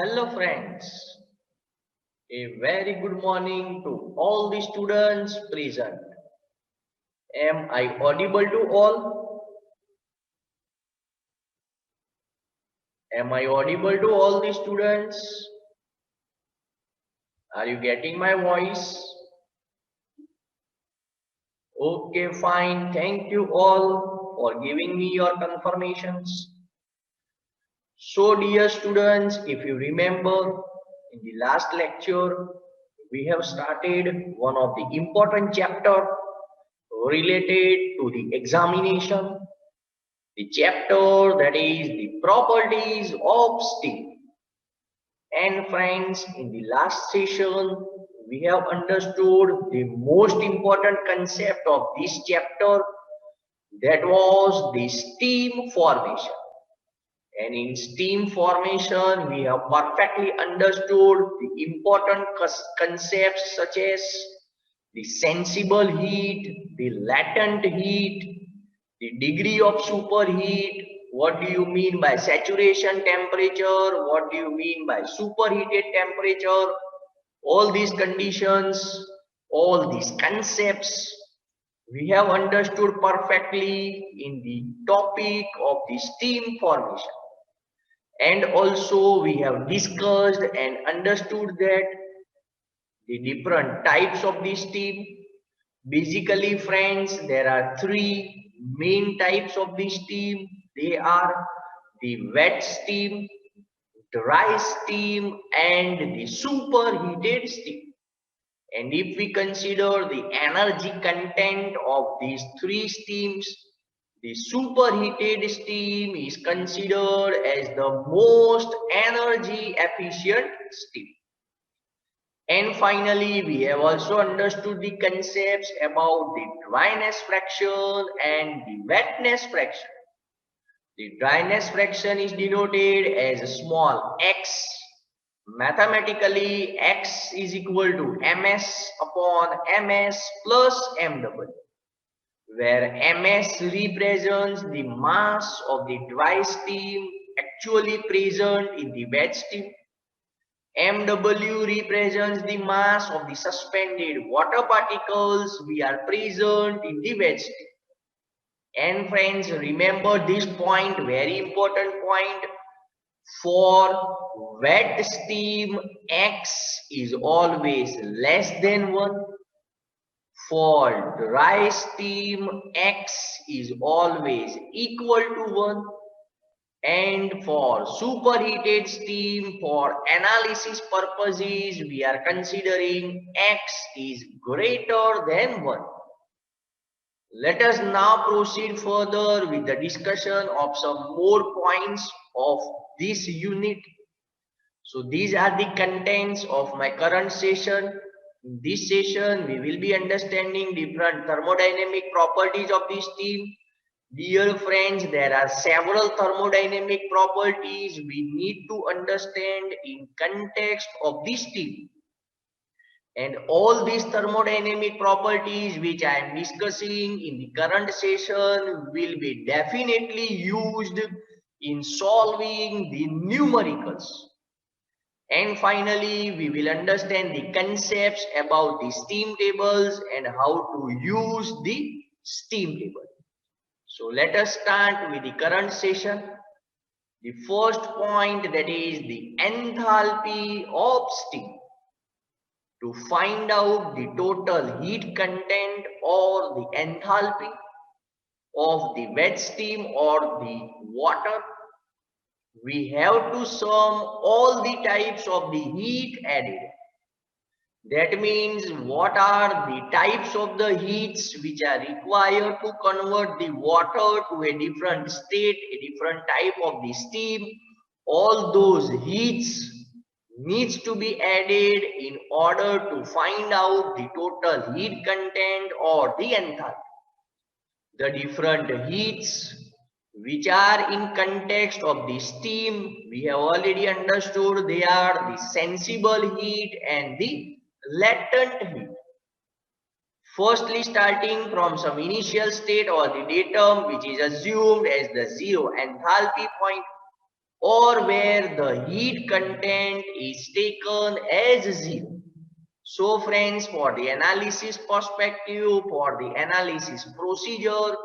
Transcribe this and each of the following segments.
Hello friends, a very good morning to all the students present. Am I audible to all? Am I audible to all the students? Are you getting my voice? Okay, fine. Thank you all for giving me your confirmations. So dear students, if you remember in the last lecture, we have started one of the important chapter related to the examination, the chapter that is the properties of steam. And friends, in the last session, we have understood the most important concept of this chapter, that was the steam formation. And in steam formation, we have perfectly understood the important concepts such as the sensible heat, the latent heat, the degree of superheat. What do you mean by saturation temperature? What do you mean by superheated temperature? All these conditions, all these concepts, we have understood perfectly in the topic of the steam formation. And also we have discussed and understood that the different types of the steam. Basically friends, there are three main types of the steam. They are the wet steam, dry steam, and the superheated steam. And if we consider the energy content of these three steams, the superheated steam is considered as the most energy efficient steam. And finally, we have also understood the concepts about the dryness fraction and the wetness fraction. The dryness fraction is denoted as a small x. Mathematically, x is equal to ms upon ms plus mw, where ms represents the mass of the dry steam actually present in the wet steam. mw represents the mass of the suspended water particles we are present in the wet steam. And friends, remember this point, very important point. For wet steam, x is always less than 1. For dry steam, x is always equal to 1. And for superheated steam, for analysis purposes, we are considering x is greater than 1. Let us now proceed further with the discussion of some more points of this unit. So these are the contents of my current session. In this session, we will be understanding different thermodynamic properties of the steam. Dear friends, there are several thermodynamic properties we need to understand in context of the steam. And all these thermodynamic properties which I am discussing in the current session will be definitely used in solving the numericals. And finally, we will understand the concepts about the steam tables and how to use the steam table. So let us start with the current session. The first point, that is the enthalpy of steam. To find out the total heat content or the enthalpy of the wet steam or the water, we have to sum all the types of the heat added. That means what are the types of the heats which are required to convert the water to a different state, a different type of the steam. All those heats needs to be added in order to find out the total heat content or the enthalpy. The different heats which are in context of the steam, we have already understood they are the sensible heat and the latent heat. Firstly, starting from some initial state or the datum which is assumed as the zero enthalpy point. or where the heat content is taken as 0. So friends, for the analysis perspective, for the analysis procedure,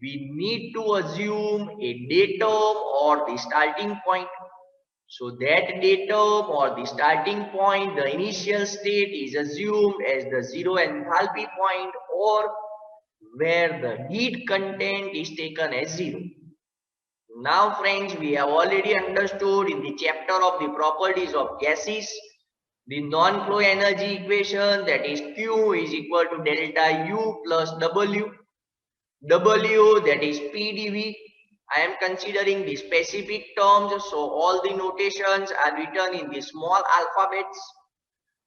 we need to assume a datum or the starting point. So that datum or the starting point, the initial state is assumed as the zero enthalpy point or where the heat content is taken as 0. Now friends, we have already understood in the chapter of the properties of gases, the non-flow energy equation, that is Q is equal to delta U plus W. W, that is PdV. I am considering the specific terms, so all the notations are written in the small alphabets.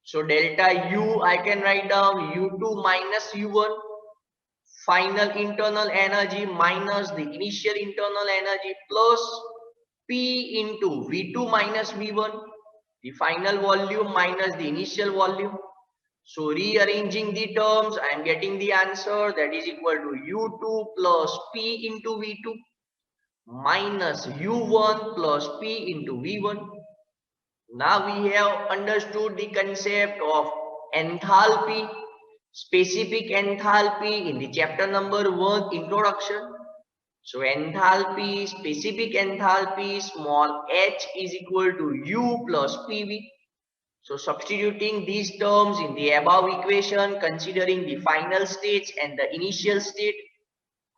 So delta U I can write down U2 minus U1, final internal energy minus the initial internal energy plus P into V2 minus V1, the final volume minus the initial volume. So rearranging the terms, I am getting the answer that is equal to U2 plus P into V2 minus U1 plus P into V1. Now we have understood the concept of enthalpy, specific enthalpy in the chapter number 1 introduction. So enthalpy, specific enthalpy, small h is equal to U plus PV. So substituting these terms in the above equation, considering the final states and the initial state,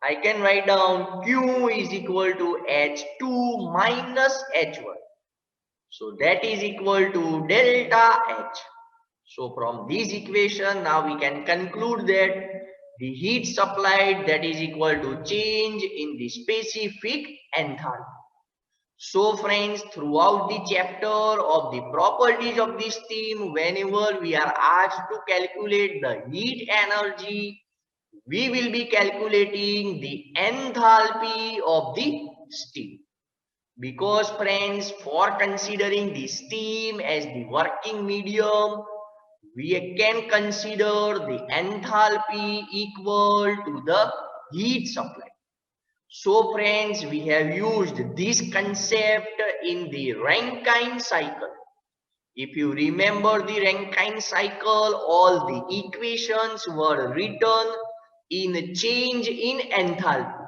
I can write down Q is equal to H2 minus H1. So that is equal to delta H. So from this equation, now we can conclude that the heat supplied, that is equal to change in the specific enthalpy. So friends, throughout the chapter of the properties of the steam, whenever we are asked to calculate the heat energy, we will be calculating the enthalpy of the steam. Because friends, for considering the steam as the working medium, we can consider the enthalpy equal to the heat supply. So friends, we have used this concept in the Rankine cycle. If you remember the Rankine cycle, all the equations were written in change in enthalpy.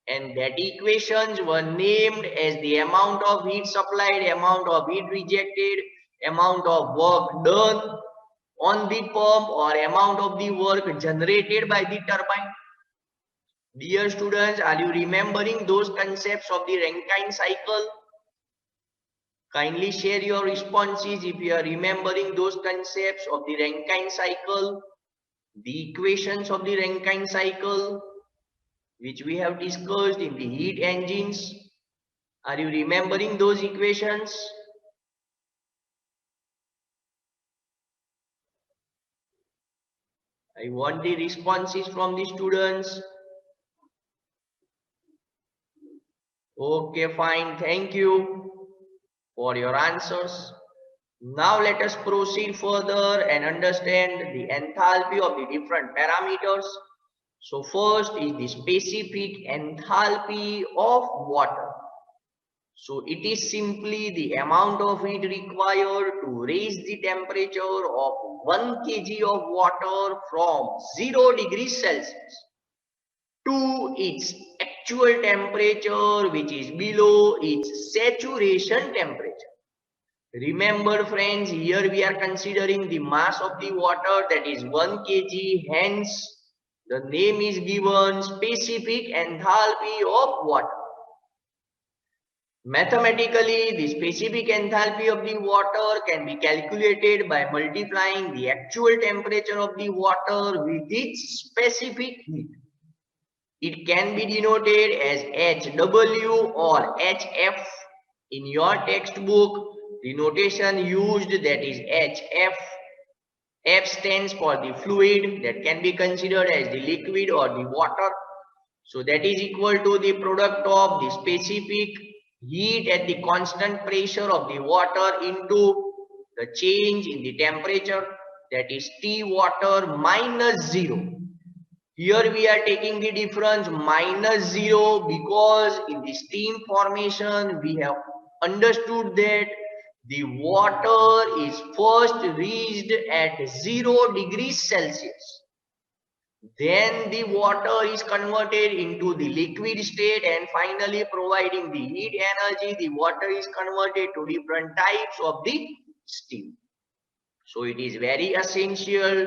And that equations were named as the amount of heat supplied, amount of heat rejected, amount of work done on the pump, or amount of the work generated by the turbine. Dear students, are you remembering those concepts of the Rankine cycle? Kindly share your responses if you are remembering those concepts of the Rankine cycle, the equations of the Rankine cycle, which we have discussed in the heat engines. Are you remembering those equations? I want the responses from the students. Okay, fine. Thank you for your answers. Now let us proceed further and understand the enthalpy of the different parameters. So first is the specific enthalpy of water. So it is simply the amount of heat required to raise the temperature of 1 kg of water from 0 degrees Celsius to its actual temperature, which is below its saturation temperature. Remember friends, here we are considering the mass of the water, that is 1 kg, hence the name is given specific enthalpy of water. Mathematically, the specific enthalpy of the water can be calculated by multiplying the actual temperature of the water with its specific heat. It can be denoted as HW or HF. In your textbook, the notation used, that is HF. F stands for the fluid that can be considered as the liquid or the water. So that is equal to the product of the specific heat at the constant pressure of the water into the change in the temperature, that is T water minus 0. Here we are taking the difference minus 0 because in the steam formation we have understood that the water is first reached at 0 degrees Celsius. Then the water is converted into the liquid state, and finally providing the heat energy, the water is converted to different types of the steam. So it is very essential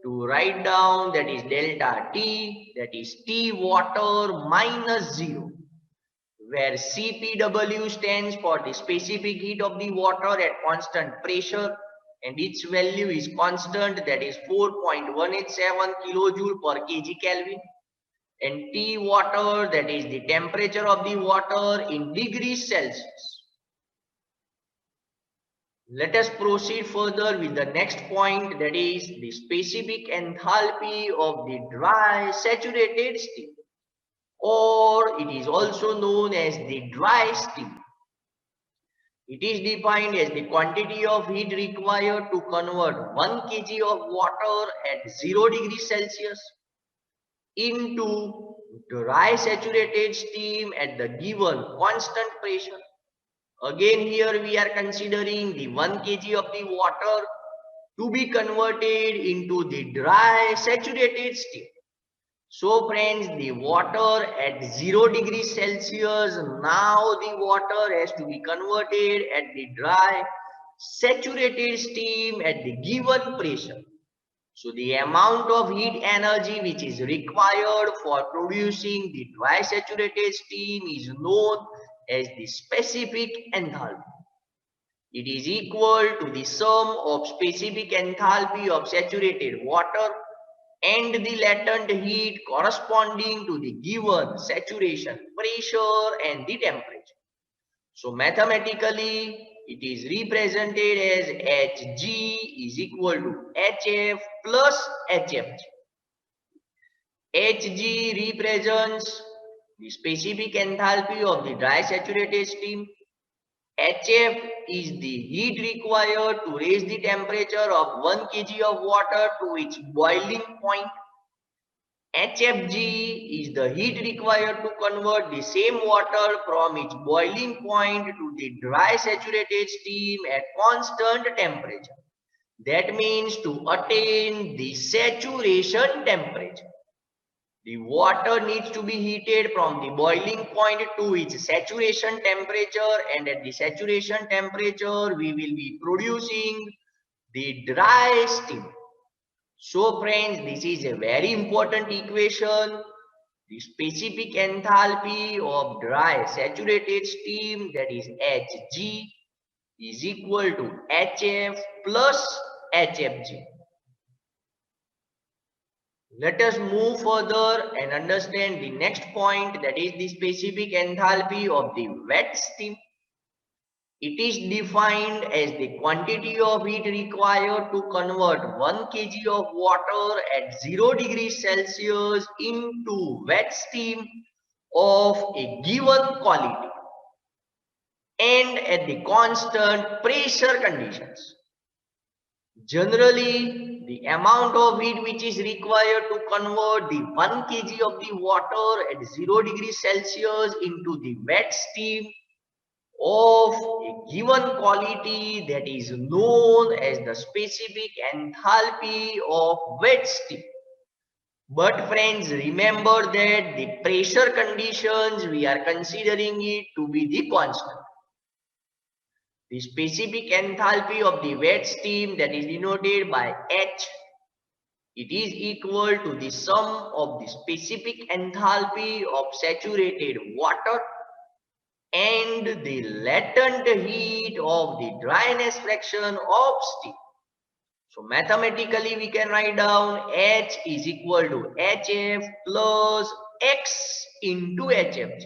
to write down that is delta T, that is T water minus 0, where CPW stands for the specific heat of the water at constant pressure, and its value is constant, that is 4.187 kilojoule per kg Kelvin. And T water, that is the temperature of the water in degrees Celsius. Let us proceed further with the next point, that is the specific enthalpy of the dry saturated steam, or it is also known as the dry steam. It is defined as the quantity of heat required to convert 1 kg of water at 0 degrees Celsius into dry saturated steam at the given constant pressure. Again, here we are considering the 1 kg of the water to be converted into the dry saturated steam. So friends, the water at 0 degrees Celsius, now the water has to be converted at the dry saturated steam at the given pressure. So the amount of heat energy which is required for producing the dry saturated steam is known as the specific enthalpy. It is equal to the sum of specific enthalpy of saturated water and the latent heat corresponding to the given saturation pressure and the temperature. So mathematically, it is represented as Hg is equal to Hf plus Hfg. Hg represents the specific enthalpy of the dry saturated steam. Hf is the heat required to raise the temperature of 1 kg of water to its boiling point. Hfg is the heat required to convert the same water from its boiling point to the dry saturated steam at constant temperature. That means to attain the saturation temperature. The water needs to be heated from the boiling point to its saturation temperature, and at the saturation temperature we will be producing the dry steam. So friends, this is a very important equation. The specific enthalpy of dry saturated steam, that is Hg, is equal to Hf plus Hfg. Let us move further and understand the next point, that is the specific enthalpy of the wet steam. It is defined as the quantity of heat required to convert 1 kg of water at 0 degrees Celsius into wet steam of a given quality and at the constant pressure conditions. Generally, the amount of heat which is required to convert the 1 kg of the water at 0 degrees Celsius into the wet steam of a given quality, that is known as the specific enthalpy of wet steam. But friends, remember that the pressure conditions, we are considering it to be the constant. The specific enthalpy of the wet steam, that is denoted by H, it is equal to the sum of the specific enthalpy of saturated water and the latent heat of the dryness fraction of steam. So mathematically we can write down H is equal to Hf plus X into Hfg,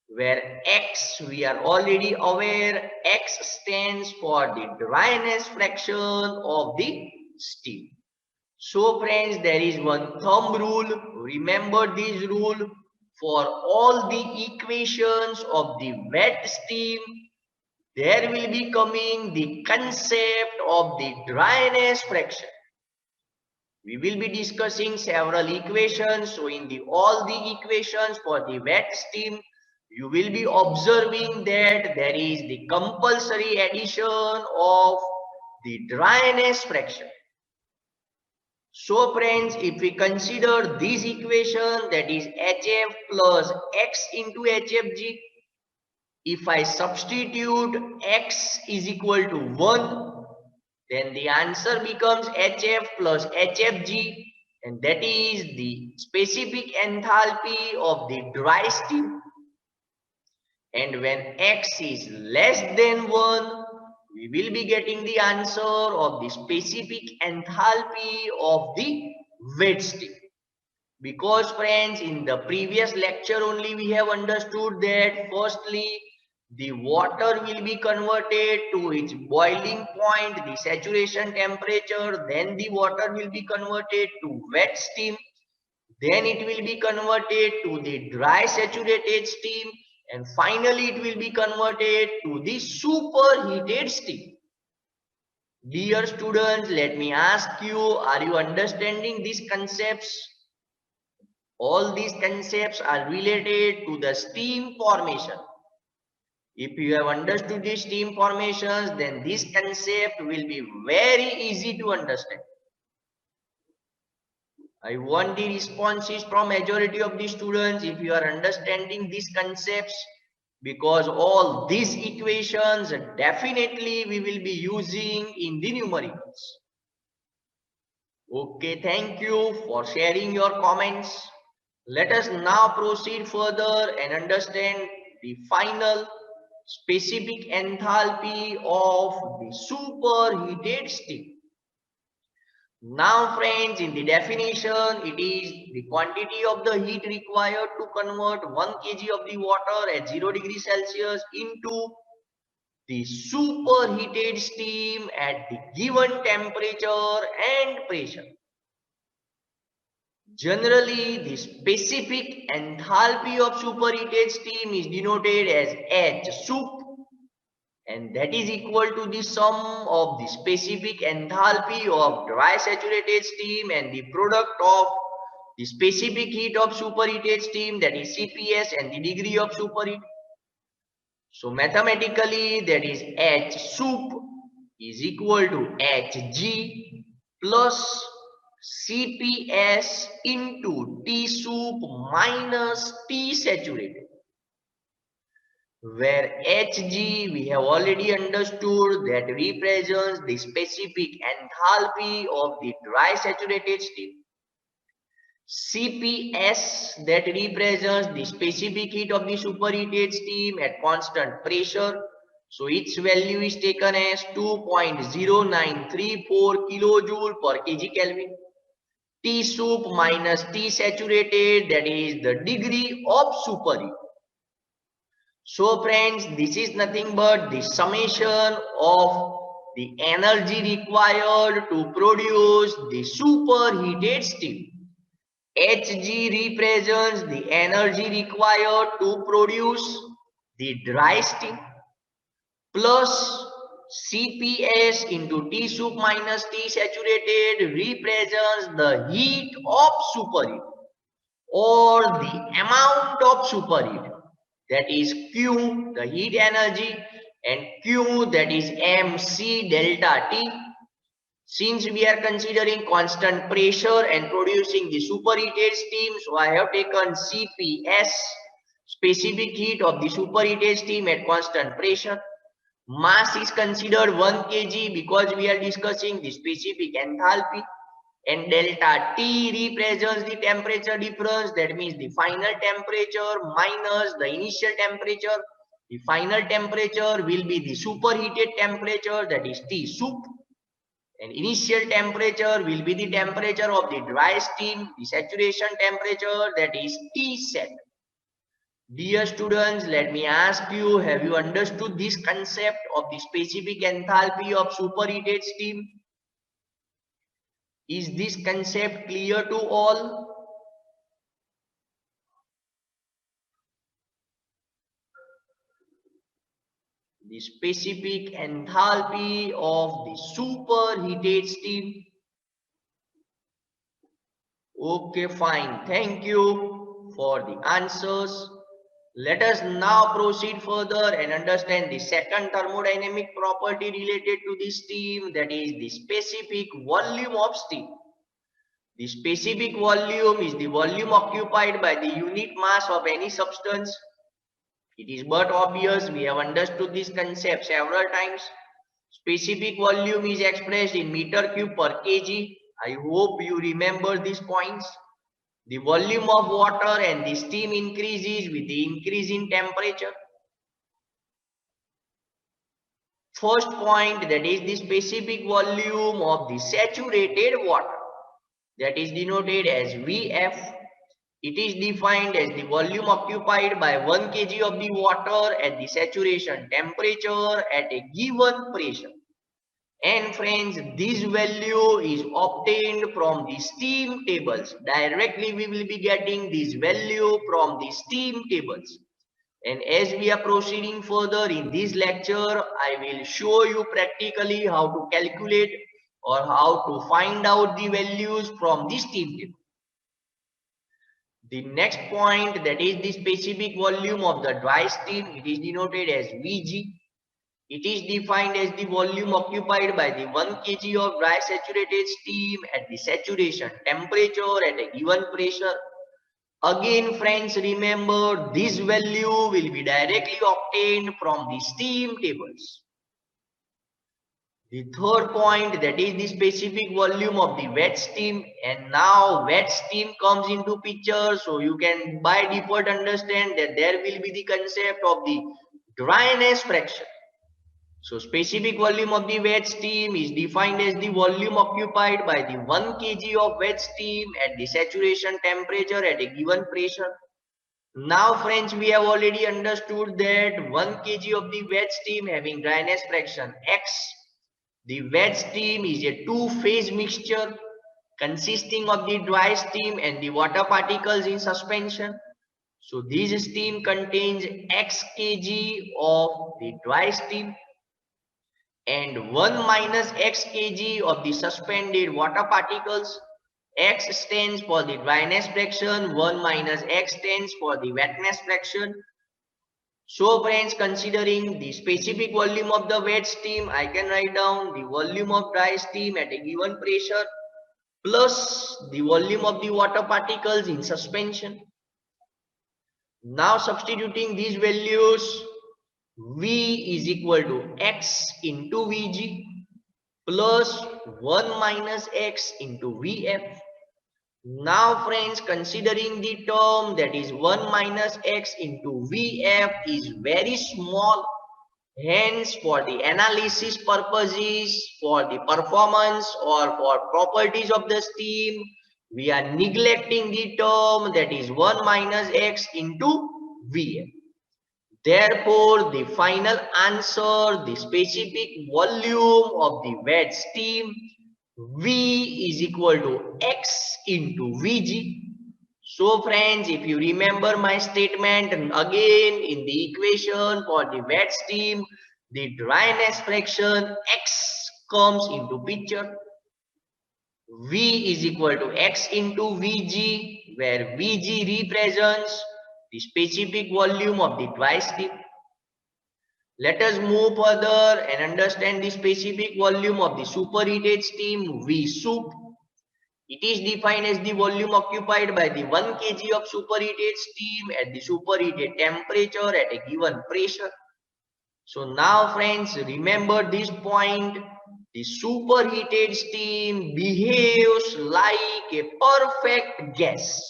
where X, we are already aware, X stands for the dryness fraction of the steam. So friends, there is one thumb rule. Remember this rule. For all the equations of the wet steam, there will be coming the concept of the dryness fraction. We will be discussing several equations. So in all the equations for the wet steam, you will be observing that there is the compulsory addition of the dryness fraction. So friends, if we consider this equation, that is HF plus X into HFG, if I substitute X is equal to 1, then the answer becomes HF plus HFG, and that is the specific enthalpy of the dry steam. And when X is less than 1, we will be getting the answer of the specific enthalpy of the wet steam. Because friends, in the previous lecture only we have understood that firstly the water will be converted to its boiling point, the saturation temperature, then the water will be converted to wet steam, then it will be converted to the dry saturated steam, and finally it will be converted to the superheated steam. Dear students, let me ask you, are you understanding these concepts? All these concepts are related to the steam formation. If you have understood these steam formations, then this concept will be very easy to understand. I want the responses from majority of the students if you are understanding these concepts, because all these equations definitely we will be using in the numericals. Okay, thank you for sharing your comments. Let us now proceed further and understand the final specific enthalpy of the superheated steam. Now friends, in the definition, it is the quantity of the heat required to convert 1 kg of the water at 0 degrees Celsius into the superheated steam at the given temperature and pressure. Generally, the specific enthalpy of superheated steam is denoted as H sup, and that is equal to the sum of the specific enthalpy of dry saturated steam and the product of the specific heat of superheated steam, that is CPS, and the degree of superheat. So mathematically, that is H sup is equal to Hg plus CPS into T sup minus T saturated, where Hg we have already understood that represents the specific enthalpy of the dry saturated steam. CPS that represents the specific heat of the superheated steam at constant pressure. So its value is taken as 2.0934 kilojoule per kg Kelvin. T sup minus T saturated, that is the degree of superheat. So friends, this is nothing but the summation of the energy required to produce the superheated steam. Hg represents the energy required to produce the dry steam, plus CPS into T sup minus T saturated represents the heat of superheat or the amount of superheat, that is Q, the heat energy, and Q, that is mc delta T. Since we are considering constant pressure and producing the superheated steam, so I have taken CPS, specific heat of the superheated steam at constant pressure. Mass is considered 1 kg because we are discussing the specific enthalpy, and delta T represents the temperature difference, that means the final temperature minus the initial temperature. The final temperature will be the superheated temperature, that is T sup, and initial temperature will be the temperature of the dry steam, the saturation temperature, that is T set. Dear students, let me ask you, have you understood this concept of the specific enthalpy of superheated steam? Is this concept clear to all? The specific enthalpy of the superheated steam. Okay, fine. Thank you for the answers. Let us now proceed further and understand the second thermodynamic property related to the steam, that is the specific volume of steam. The specific volume is the volume occupied by the unit mass of any substance. It is but obvious, we have understood this concept several times. Specific volume is expressed in meter cube per kg. I hope you remember these points. The volume of water and the steam increases with the increase in temperature. First point, that is the specific volume of the saturated water, that is denoted as Vf. It is defined as the volume occupied by 1 kg of the water at the saturation temperature at a given pressure. And friends, this value is obtained from the steam tables. Directly we will be getting this value from the steam tables. And as we are proceeding further in this lecture, I will show you practically how to calculate or how to find out the values from the steam table. The next point, that is the specific volume of the dry steam, it is denoted as Vg. It is defined as the volume occupied by the 1 kg of dry saturated steam at the saturation temperature at a given pressure. Again, friends, remember this value will be directly obtained from the steam tables. The third point, that is the specific volume of the wet steam, and now wet steam comes into picture, so you can by default understand that there will be the concept of the dryness fraction. So specific volume of the wet steam is defined as the volume occupied by the 1 kg of wet steam at the saturation temperature at a given pressure. Now friends, we have already understood that 1 kg of the wet steam having dryness fraction X. The wet steam is a two-phase mixture consisting of the dry steam and the water particles in suspension. So this steam contains X kg of the dry steam and 1 minus X kg of the suspended water particles. X stands for the dryness fraction, 1 minus X stands for the wetness fraction. So friends, considering the specific volume of the wet steam, I can write down the volume of dry steam at a given pressure plus the volume of the water particles in suspension. Now substituting these values, V is equal to X into Vg plus 1 minus X into Vf. Now friends, considering the term that is 1 minus X into Vf is very small, hence for the analysis purposes, for the performance or for properties of the steam, we are neglecting the term that is 1 minus X into Vf. Therefore, the final answer, the specific volume of the wet steam, V is equal to X into Vg. So friends, if you remember my statement, again in the equation for the wet steam, the dryness fraction X comes into picture. V is equal to X into Vg, where Vg represents the specific volume of the dry steam. Let us move further and understand the specific volume of the superheated steam, V sup. It is defined as the volume occupied by the 1 kg of superheated steam at the superheated temperature at a given pressure. So now friends, remember this point. The superheated steam behaves like a perfect gas.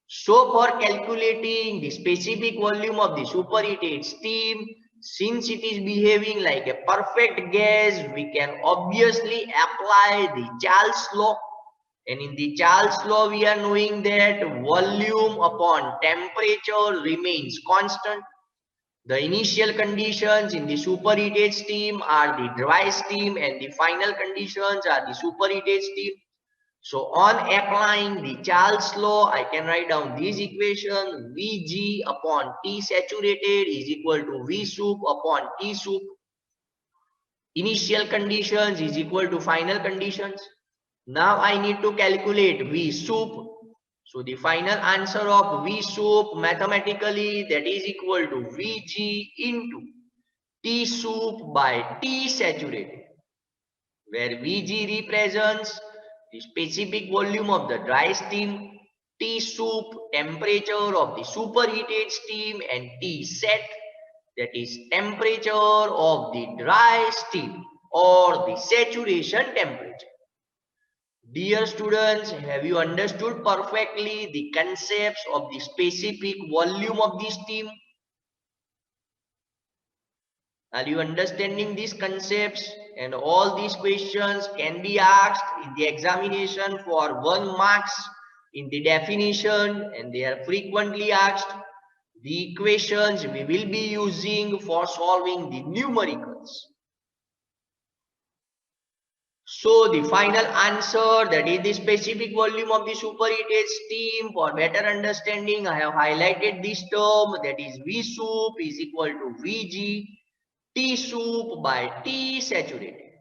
So for calculating the specific volume of the superheated steam, since it is behaving like a perfect gas, we can obviously apply the Charles law. And in the Charles law, we are knowing that volume upon temperature remains constant. The initial conditions in the superheated steam are the dry steam and the final conditions are the superheated steam. So on applying the Charles law, I can write down this equation: Vg upon T saturated is equal to V sup upon T sup. Initial conditions is equal to final conditions. Now I need to calculate V sup. So the final answer of V soup mathematically, that is equal to Vg into T soup by T saturated, where Vg represents the specific volume of the dry steam, T soup temperature of the superheated steam, and T sat, that is temperature of the dry steam or the saturation temperature. Dear students, have you understood perfectly the concepts of the specific volume of the steam? Are you understanding these concepts? And all these questions can be asked in the examination for 1 marks in the definition, and they are frequently asked. The equations we will be using for solving the numericals. So the final answer, that is the specific volume of the superheated steam. For better understanding, I have highlighted this term, that is V soup is equal to Vg T soup by T saturated.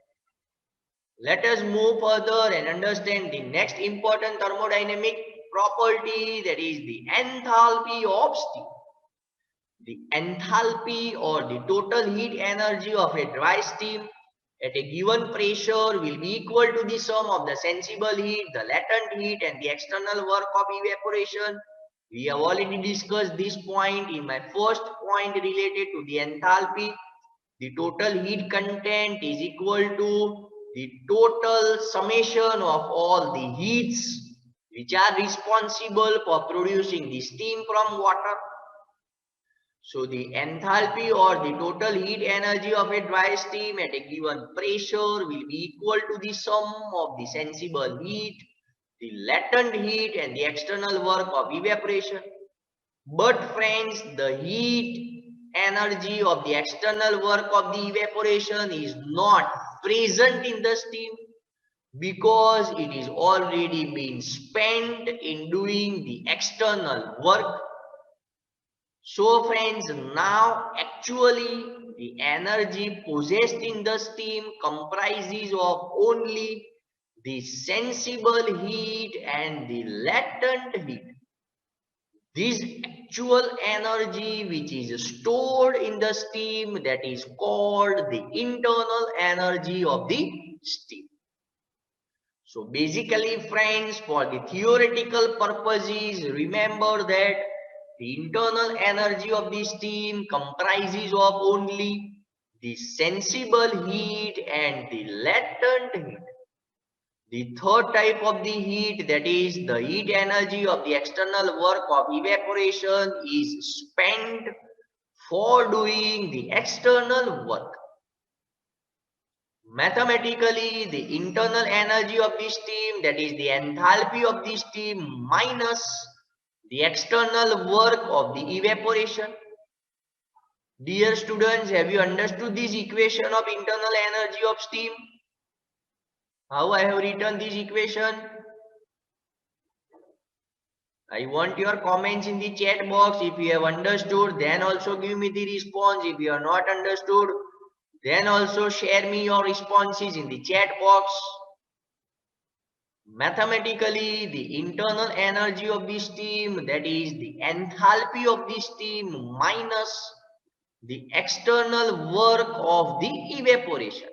Let us move further and understand the next important thermodynamic property, that is the enthalpy of steam. The enthalpy or the total heat energy of a dry steam at a given pressure will be equal to the sum of the sensible heat, the latent heat, and the external work of evaporation. We have already discussed this point in my first point related to the enthalpy. The total heat content is equal to the total summation of all the heats which are responsible for producing the steam from water. So the enthalpy or the total heat energy of a dry steam at a given pressure will be equal to the sum of the sensible heat, the latent heat, and the external work of evaporation. But friends, the heat energy of the external work of the evaporation is not present in the steam because it is already been spent in doing the external work. So friends, now actually the energy possessed in the steam comprises of only the sensible heat and the latent heat. This actual energy which is stored in the steam, that is called the internal energy of the steam. So basically friends, for the theoretical purposes, remember that the internal energy of the steam comprises of only the sensible heat and the latent heat. The third type of the heat, that is the heat energy of the external work of evaporation, is spent for doing the external work. Mathematically, the internal energy of the steam, that is the enthalpy of the steam, minus the external work of the evaporation. Dear students, have you understood this equation of internal energy of steam? How I have written this equation? I want your comments in the chat box. If you have understood, then also give me the response. If you have not understood, then also share me your responses in the chat box. Mathematically, the internal energy of the steam, that is the enthalpy of the steam, minus the external work of the evaporation.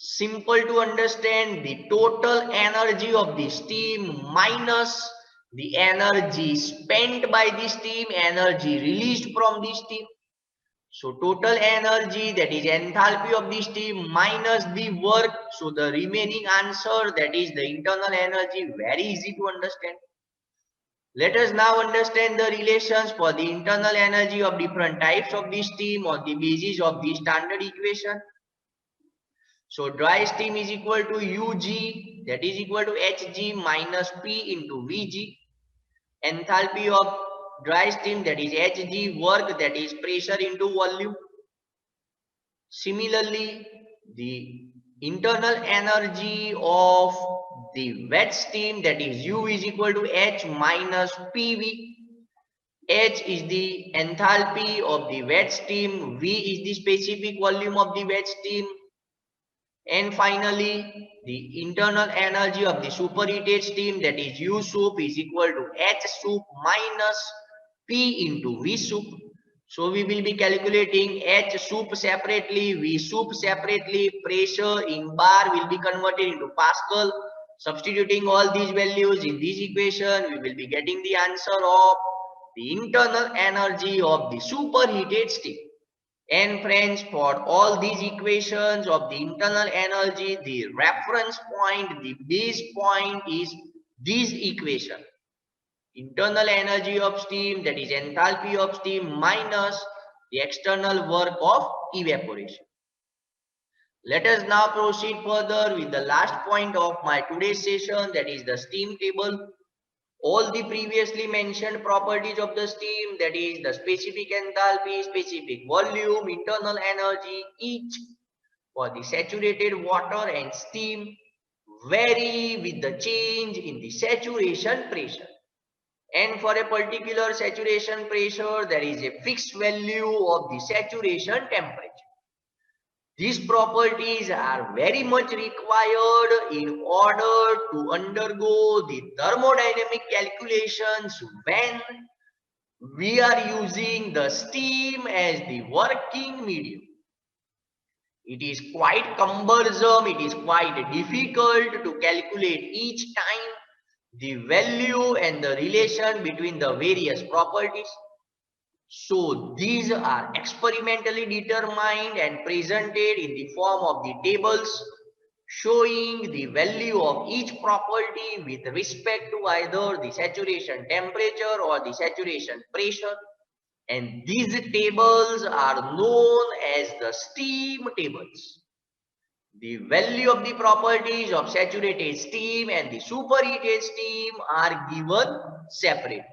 Simple to understand, the total energy of the steam minus the energy spent by the steam, energy released from the steam. So total energy, that is enthalpy of the steam, minus the work. So the remaining answer, that is the internal energy, very easy to understand. Let us now understand the relations for the internal energy of different types of the steam on the basis of the standard equation. So dry steam is equal to Ug, that is equal to Hg minus P into Vg. Enthalpy of dry steam, that is Hg, work, that is pressure into volume. Similarly, the internal energy of the wet steam, that is U is equal to H minus PV. H is the enthalpy of the wet steam, V is the specific volume of the wet steam. And finally, the internal energy of the superheated steam, that is U soup, is equal to H soup minus P into V soup. So we will be calculating H soup separately, V soup separately. Pressure in bar will be converted into Pascal. Substituting all these values in this equation, we will be getting the answer of the internal energy of the superheated steam. And friends, for all these equations of the internal energy, the reference point, the base point is this equation. Internal energy of steam, that is enthalpy of steam, minus the external work of evaporation. Let us now proceed further with the last point of my today's session, that is the steam table. All the previously mentioned properties of the steam, that is the specific enthalpy, specific volume, internal energy, each for the saturated water and steam vary with the change in the saturation pressure. And for a particular saturation pressure, there is a fixed value of the saturation temperature. These properties are very much required in order to undergo the thermodynamic calculations when we are using the steam as the working medium. It is quite cumbersome, it is quite difficult to calculate each time the value and the relation between the various properties. So these are experimentally determined and presented in the form of the tables showing the value of each property with respect to either the saturation temperature or the saturation pressure. And these tables are known as the steam tables. The value of the properties of saturated steam and the superheated steam are given separately.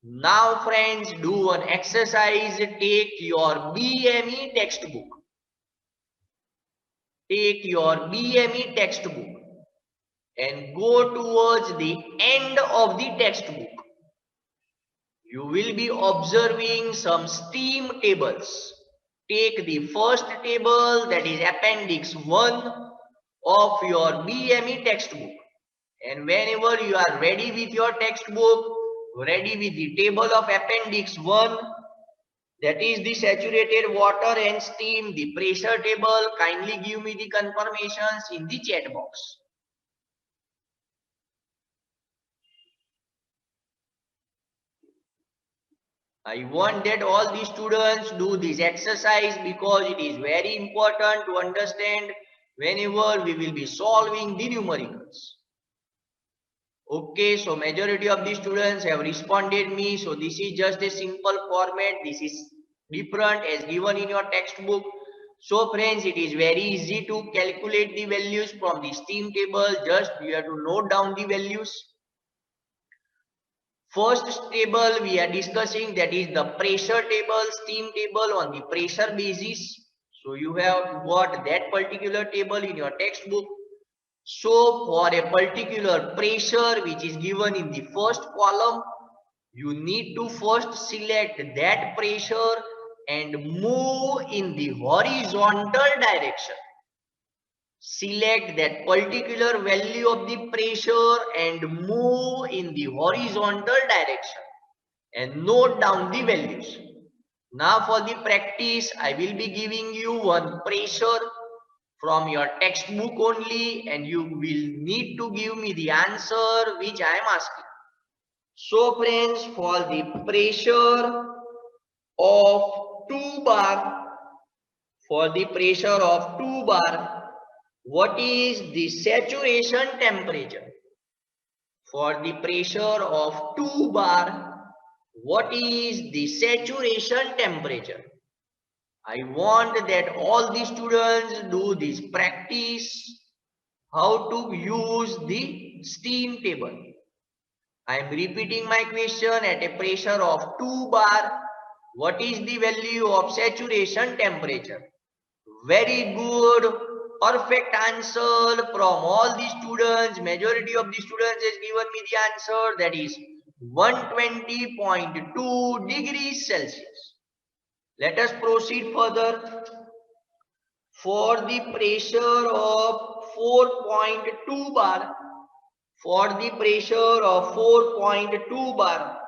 Now friends, do an exercise. Take your BME textbook. Take your BME textbook and go towards the end of the textbook. You will be observing some steam tables. Take the first table, that is appendix 1 of your BME textbook. And whenever you are ready with your textbook, ready with the table of appendix 1, that is the saturated water and steam, the pressure table, kindly give me the confirmations in the chat box. I want that all the students do this exercise because it is very important to understand whenever we will be solving the numericals. Okay, so majority of the students have responded me. So this is just a simple format. This is different as given in your textbook. So friends, it is very easy to calculate the values from the steam table. Just you have to note down the values. First table we are discussing, that is the pressure table, steam table on the pressure basis. So you have got that particular table in your textbook. So for a particular pressure which is given in the first column, you need to first select that pressure and move in the horizontal direction. Select that particular value of the pressure and move in the horizontal direction and note down the values. Now for the practice, I will be giving you one pressure from your textbook only, and you will need to give me the answer which I am asking. So friends, for the pressure of 2 bar, for the pressure of 2 bar, what is the saturation temperature? For the pressure of 2 bar, what is the saturation temperature? I want that all the students do this practice, how to use the steam table. I am repeating my question. At a pressure of 2 bar, what is the value of saturation temperature? Very good, perfect answer from all the students. Majority of the students has given me the answer, that is 120.2 degrees Celsius. Let us proceed further. For the pressure of 4.2 bar, for the pressure of 4.2 bar,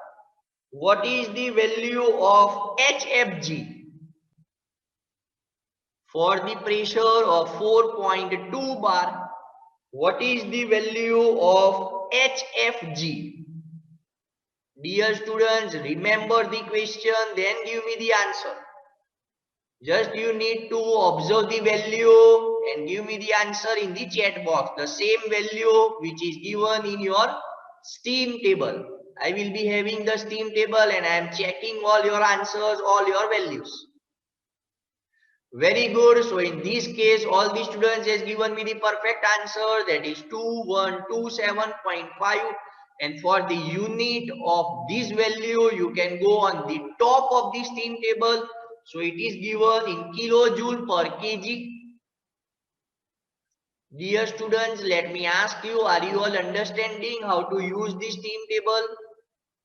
what is the value of HFG? For the pressure of 4.2 bar, what is the value of HFG? Dear students, remember the question, then give me the answer. Just you need to observe the value and give me the answer in the chat box. The same value which is given in your STEAM table. I will be having the STEAM table and I am checking all your answers, all your values. Very good. So in this case, all the students has given me the perfect answer, that is 2127.5. And for the unit of this value, you can go on the top of the STEAM table. So it is given in kilojoule per kg. Dear students, let me ask you, are you all understanding how to use this STEAM table?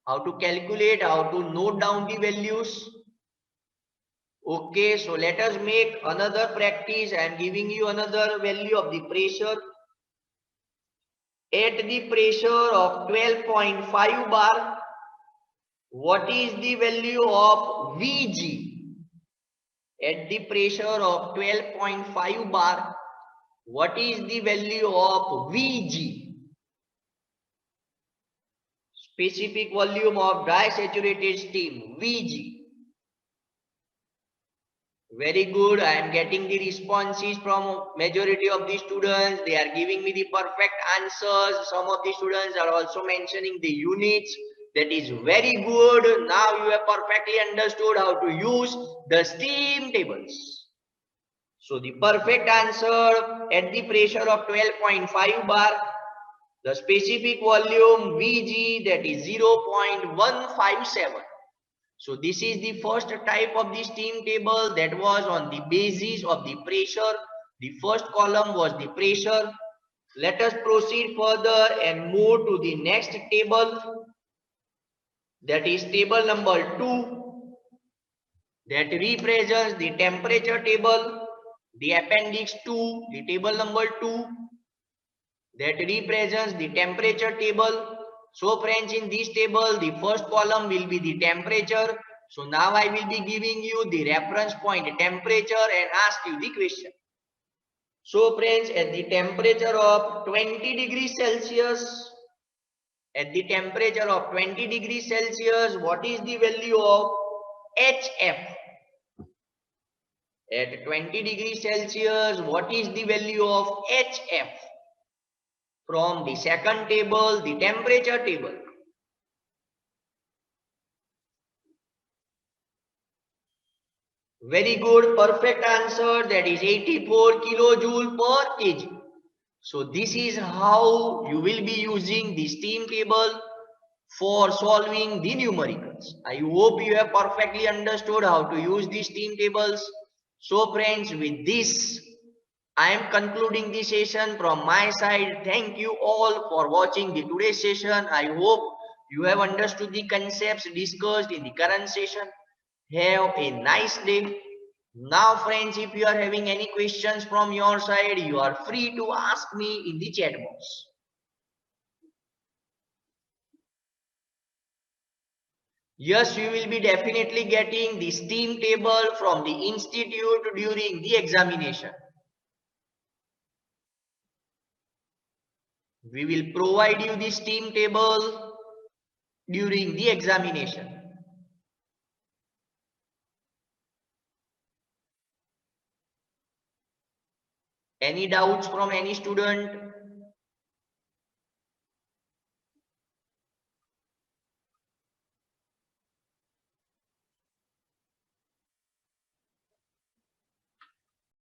How to calculate, how to note down the values? Okay, so let us make another practice. I am giving you another value of the pressure. At the pressure of 12.5 bar, what is the value of Vg? At the pressure of 12.5 bar, what is the value of Vg? Specific volume of dry saturated steam, Vg. Very good. I am getting the responses from majority of the students. They are giving me the perfect answers. Some of the students are also mentioning the units. That is very good. Now you have perfectly understood how to use the steam tables. So the perfect answer, at the pressure of 12.5 bar, the specific volume Vg, that is 0.157. So this is the first type of the steam table, that was on the basis of the pressure. The first column was the pressure. Let us proceed further and move to the next table, that is table number 2, that represents the temperature table. The appendix 2, the table number 2, that represents the temperature table. So friends, in this table, the first column will be the temperature. So now I will be giving you the reference point temperature and ask you the question. So friends, at the temperature of 20 degrees Celsius, at the temperature of 20 degrees Celsius, what is the value of HF? At 20 degrees Celsius, what is the value of HF? From the second table, the temperature table. Very good, perfect answer, that is 84 kilojoule per kg. So this is how you will be using the steam table for solving the numericals. I hope you have perfectly understood how to use these steam tables. So friends, with this, I am concluding the session from my side. Thank you all for watching the today's session. I hope you have understood the concepts discussed in the current session. Have a nice day. Now friends, if you are having any questions from your side, you are free to ask me in the chat box. Yes, you will be definitely getting the steam table from the institute during the examination. We will provide you the steam table during the examination. Any doubts from any student?